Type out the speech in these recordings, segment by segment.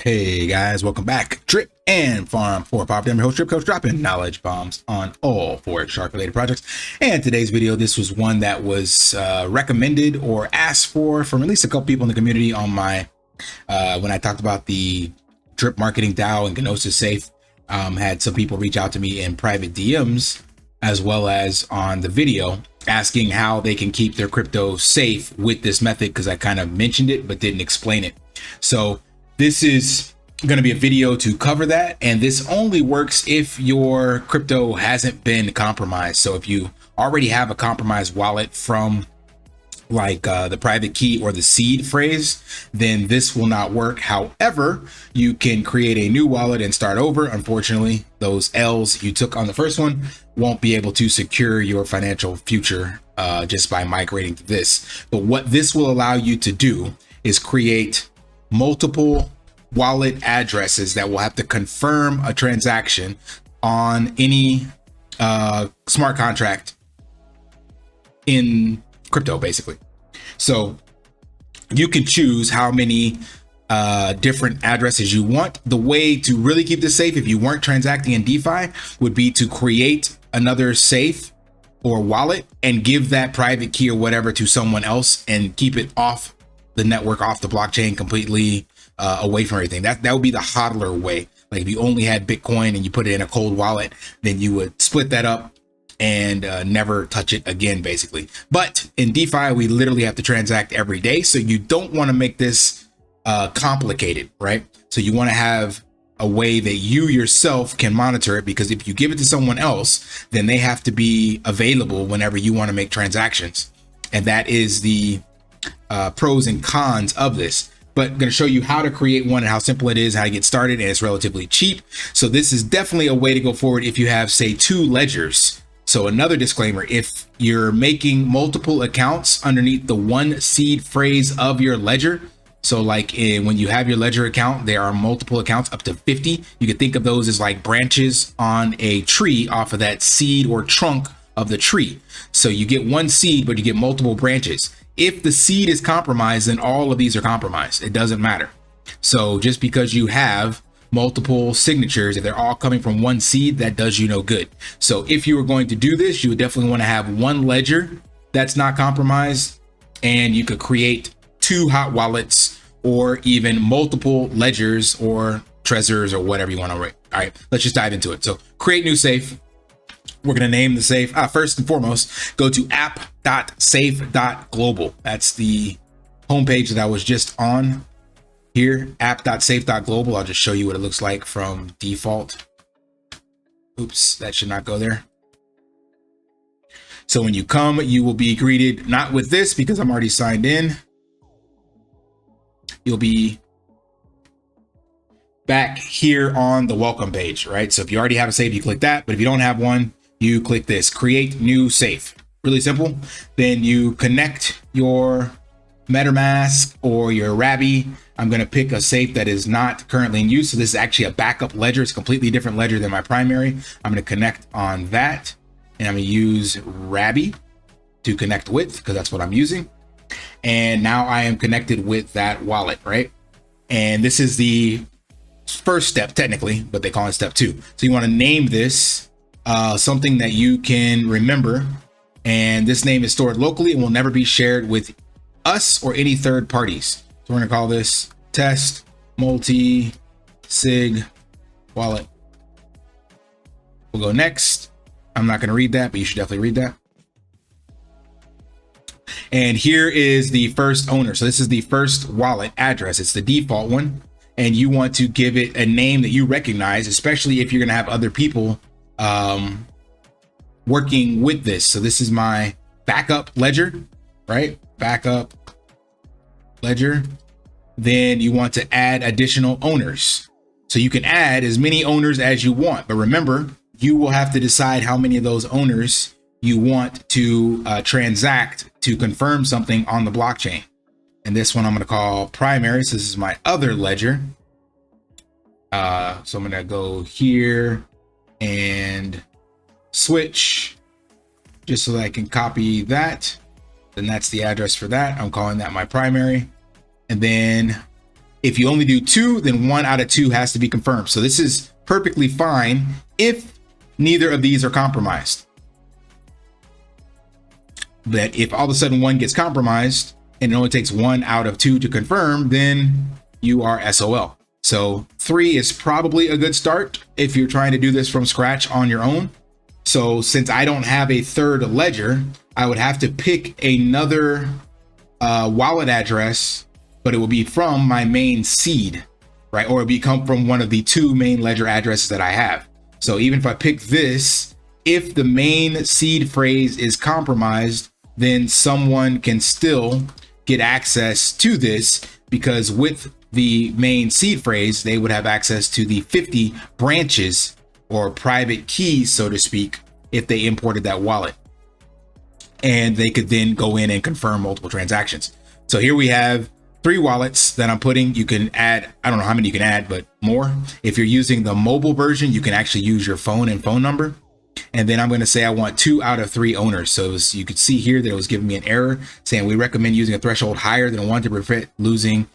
Hey guys, welcome back. Drip and Farm for Pop. I'm your host, Drip Coach, dropping knowledge bombs on all Forex Shark related projects. And today's video, this was one that was recommended or asked for from at least a couple people in the community on my when I talked about the drip marketing DAO and Gnosis safe. Had some people reach out to me in private DMs as well as on the video asking how they can keep their crypto safe with this method, because I kind of mentioned it but didn't explain it. So this is going to be a video to cover that, and this only works if your crypto hasn't been compromised. So if you already have a compromised wallet from like the private key or the seed phrase, then this will not work. However, you can create a new wallet and start over. Unfortunately, those L's you took on the first one won't be able to secure your financial future just by migrating to this. But what this will allow you to do is create multiple wallet addresses that will have to confirm a transaction on any smart contract in crypto, basically. So you can choose how many different addresses you want. The way to really keep this safe, if you weren't transacting in DeFi, would be to create another safe or wallet and give that private key or whatever to someone else and keep it off the network, off the blockchain, completely away from everything. That would be the hodler way. Like if you only had Bitcoin and you put it in a cold wallet, then you would split that up and never touch it again, basically. But in DeFi, we literally have to transact every day. So you don't want to make this complicated, right? So you want to have a way that you yourself can monitor it, because if you give it to someone else, then they have to be available whenever you want to make transactions. And that is the pros and cons of this. But I'm going to show you how to create one and how simple it is, how to get started, and it's relatively cheap. So this is definitely a way to go forward if you have, say, 2 ledgers. So another disclaimer, if you're making multiple accounts underneath the one seed phrase of your ledger, so like when you have your ledger account, there are multiple accounts up to 50. You can think of those as like branches on a tree off of that seed or trunk of the tree. So you get one seed, but you get multiple branches. If the seed is compromised, then all of these are compromised. It doesn't matter. So just because you have multiple signatures, if they're all coming from one seed, that does you no good. So if you were going to do this, you would definitely want to have one ledger that's not compromised, and you could create 2 hot wallets or even multiple ledgers or treasures or whatever you want to write. All right, let's just dive into it. So create new safe. We're going to name the safe. First and foremost, go to app.safe.global. That's the homepage that I was just on here, app.safe.global. I'll just show you what it looks like from default. Oops, that should not go there. So when you come, you will be greeted not with this because I'm already signed in. You'll be back here on the welcome page, right? So if you already have a safe, you click that. But if you don't have one, you click this, create new safe. Really simple. Then you connect your MetaMask or your Rabby. I'm going to pick a safe that is not currently in use. So this is actually a backup ledger. It's a completely different ledger than my primary. I'm going to connect on that, and I'm going to use Rabby to connect with, because that's what I'm using. And now I am connected with that wallet, right? And this is the first step technically, but they call it step 2. So you want to name this something that you can remember, and this name is stored locally and will never be shared with us or any third parties. So we're going to call this test multisig wallet. We'll go next. I'm not going to read that, but you should definitely read that. And here is the first owner. So this is the first wallet address. It's the default one. And you want to give it a name that you recognize, especially if you're going to have other people working with this. So this is my backup ledger, right? Backup ledger. Then you want to add additional owners. So you can add as many owners as you want, but remember, you will have to decide how many of those owners you want to transact to confirm something on the blockchain. And this one I'm going to call primary. So this is my other ledger. So I'm going to go here and switch just so that I can copy that. Then that's the address for that. I'm calling that my primary. And then If you only do 2, then 1 out of 2 has to be confirmed. So this is perfectly fine if neither of these are compromised. But if all of a sudden one gets compromised and it only takes 1 out of 2 to confirm, then you are SOL. So 3 is probably a good start if you're trying to do this from scratch on your own. So since I don't have a third ledger, I would have to pick another wallet address, but it will be from my main seed, right? Or it will come from one of the 2 main ledger addresses that I have. So even if I pick this, if the main seed phrase is compromised, then someone can still get access to this, because with the main seed phrase, they would have access to the 50 branches or private keys, so to speak, if they imported that wallet. And they could then go in and confirm multiple transactions. So here we have 3 wallets that I'm putting. You can add, I don't know how many you can add, but more. If you're using the mobile version, you can actually use your phone and phone number. And then I'm going to say I want 2 out of 3 owners. So you could see here that it was giving me an error saying we recommend using a threshold higher than 1 to prevent losing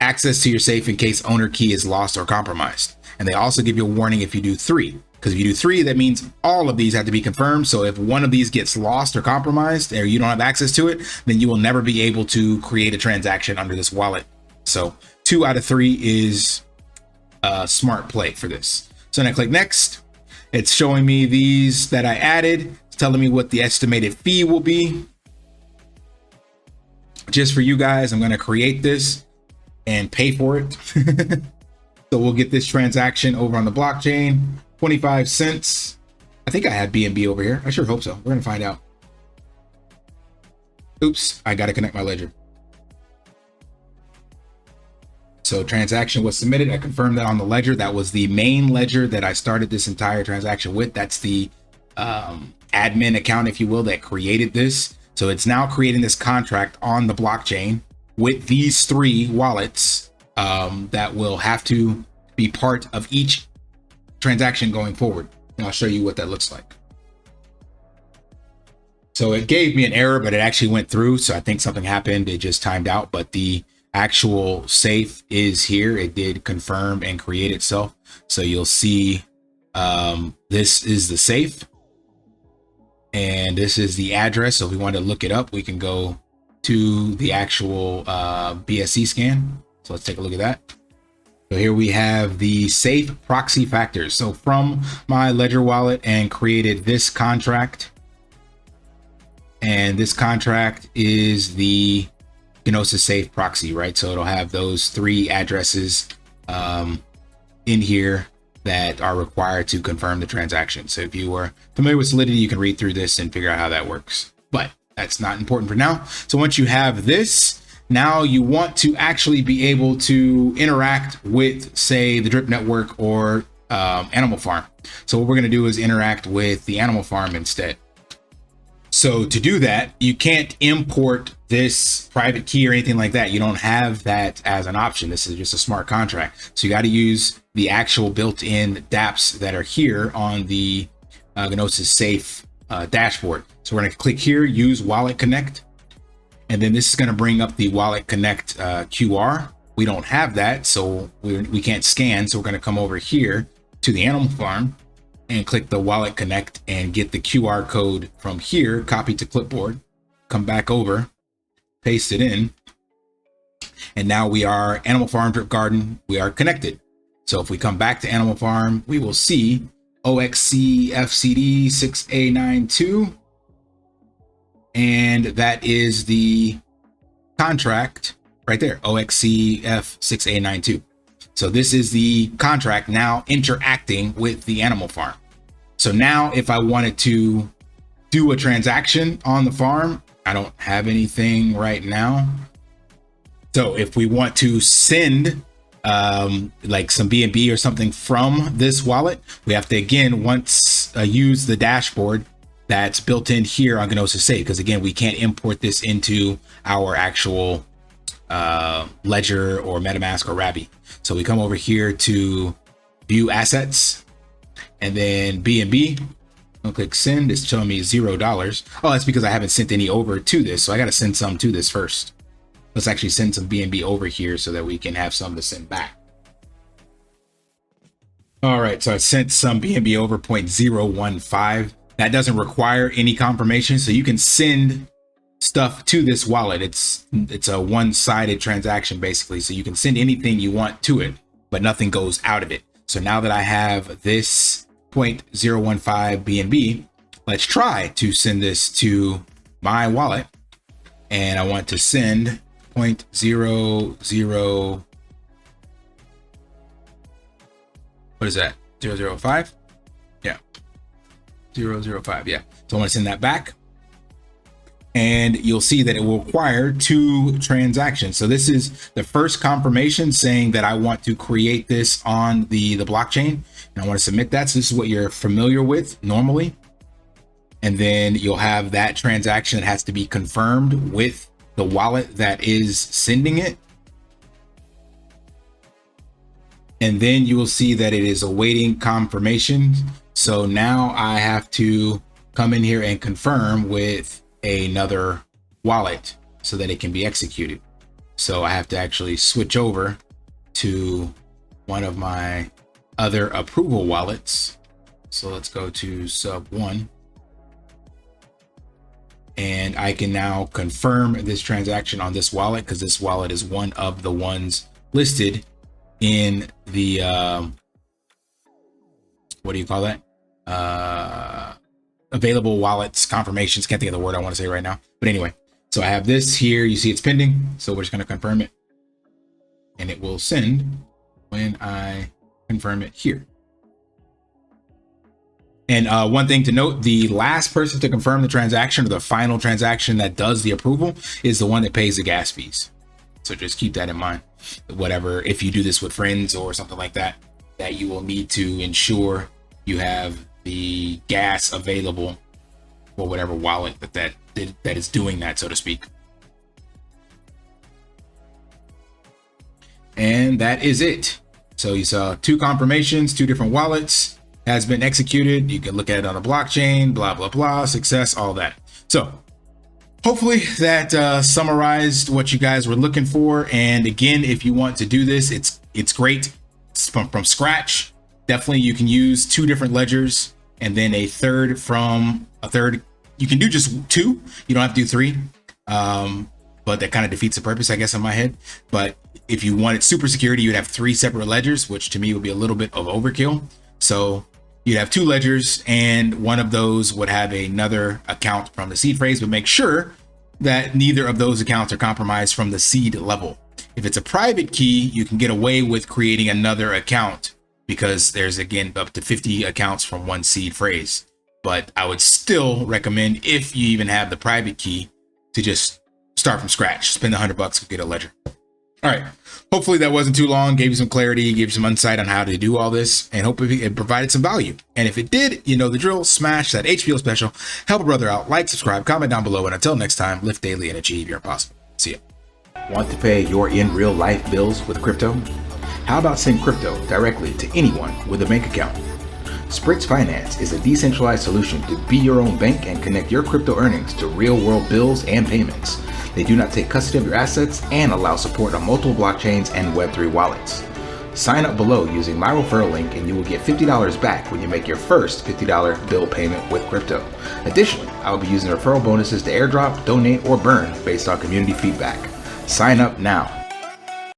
access to your safe in case owner key is lost or compromised. And they also give you a warning if you do 3, because if you do 3, that means all of these have to be confirmed. So if one of these gets lost or compromised, or you don't have access to it, then you will never be able to create a transaction under this wallet. So 2 out of 3 is a smart play for this. So then I click next. It's showing me these that I added. It's telling me what the estimated fee will be. Just for you guys, I'm going to create this and pay for it. So we'll get this transaction over on the blockchain, 25 cents. I think I have BNB over here. I sure hope so. We're gonna find out. Oops, I gotta connect my ledger. So transaction was submitted. I confirmed that on the ledger. That was the main ledger that I started this entire transaction with. That's the admin account, if you will, that created this. So it's now creating this contract on the blockchain with these 3 wallets that will have to be part of each transaction going forward. And I'll show you what that looks like. So it gave me an error, but it actually went through. So I think something happened. It just timed out, but the actual safe is here. It did confirm and create itself. So you'll see this is the safe and this is the address. So if we want to look it up, we can go to the actual BSC scan. So let's take a look at that. So here we have the safe proxy factors. So from my ledger wallet and created this contract. And this contract is the Gnosis safe proxy, right? So it'll have those 3 addresses in here that are required to confirm the transaction. So if you are familiar with Solidity, you can read through this and figure out how that works. But that's not important for now. So once you have this, now you want to actually be able to interact with, say, the Drip Network or Animal Farm. So what we're going to do is interact with the Animal Farm instead. So to do that, you can't import this private key or anything like that. You don't have that as an option. This is just a smart contract. So you got to use the actual built-in dApps that are here on the Gnosis Safe dashboard. So we're going to click here, use Wallet Connect. And then this is going to bring up the Wallet Connect QR. We don't have that, so we can't scan. So we're going to come over here to the Animal Farm and click the Wallet Connect and get the QR code from here, copy to clipboard, come back over, paste it in. And now we are Animal Farm Drip Garden. We are connected. So if we come back to Animal Farm, we will see OXCFCD 6A92. And that is the contract right there, OXCF6A92. So this is the contract now interacting with the Animal Farm. So now if I wanted to do a transaction on the farm, I don't have anything right now. So if we want to send like some BNB or something from this wallet, we have to again use the dashboard that's built in here on Gnosis Safe, because again, we can't import this into our actual ledger or MetaMask or Rabby. So we come over here to view assets and then BNB. I'll click send. It's showing me $0. Oh, that's because I haven't sent any over to this. So I got to send some to this first. Let's actually send some BNB over here so that we can have some to send back. All right, so I sent some BNB over 0.015. That doesn't require any confirmation, so you can send stuff to this wallet. It's a one-sided transaction basically, so you can send anything you want to it, but nothing goes out of it. So now that I have this 0.015 BNB, let's try to send this to my wallet, and I want to send 0.00. What is that? 005? Yeah. 005. Yeah. So I want to send that back. And you'll see that it will require 2 transactions. So this is the first confirmation saying that I want to create this on the blockchain, and I want to submit that. So this is what you're familiar with normally. And then you'll have that transaction that has to be confirmed with the wallet that is sending it. And then you will see that it is awaiting confirmation. So now I have to come in here and confirm with another wallet so that it can be executed. So I have to actually switch over to one of my other approval wallets. So let's go to sub 1. And I can now confirm this transaction on this wallet because this wallet is one of the ones listed in the what do you call that, available wallets confirmations. Can't think of the word I want to say right now, but anyway, so I have this here. You see it's pending, so we're just going to confirm it, and it will send when I confirm it here. And one thing to note, the last person to confirm the transaction, or the final transaction that does the approval, is the one that pays the gas fees. So just keep that in mind. Whatever, if you do this with friends or something like that, that you will need to ensure you have the gas available for whatever wallet that is doing that, so to speak. And that is it. So you saw 2 confirmations, 2 different wallets, has been executed. You can look at it on a blockchain, blah, blah, blah, success, all that. So hopefully that summarized what you guys were looking for. And again, if you want to do this, it's great. It's from scratch. Definitely you can use 2 different ledgers, and then a third. You can do just 2. You don't have to do 3. But that kind of defeats the purpose, I guess, in my head. But if you wanted super security, you'd have 3 separate ledgers, which to me would be a little bit of overkill. So you'd have 2 ledgers, and one of those would have another account from the seed phrase, but make sure that neither of those accounts are compromised from the seed level. If it's a private key, you can get away with creating another account because there's, again, up to 50 accounts from one seed phrase. But I would still recommend, if you even have the private key, to just start from scratch. Spend $100 to get a ledger. All right. Hopefully that wasn't too long. Gave you some clarity, gave you some insight on how to do all this, and hopefully it provided some value. And if it did, you know the drill. Smash that HPO special, help a brother out, like, subscribe, comment down below, and until next time, lift daily and achieve your impossible. See ya. Want to pay your in real life bills with crypto? How about send crypto directly to anyone with a bank account? Spritz Finance is a decentralized solution to be your own bank and connect your crypto earnings to real world bills and payments. They do not take custody of your assets and allow support on multiple blockchains and Web3 wallets. Sign up below using my referral link and you will get $50 back when you make your first $50 bill payment with crypto. Additionally, I will be using referral bonuses to airdrop, donate, or burn based on community feedback. Sign up now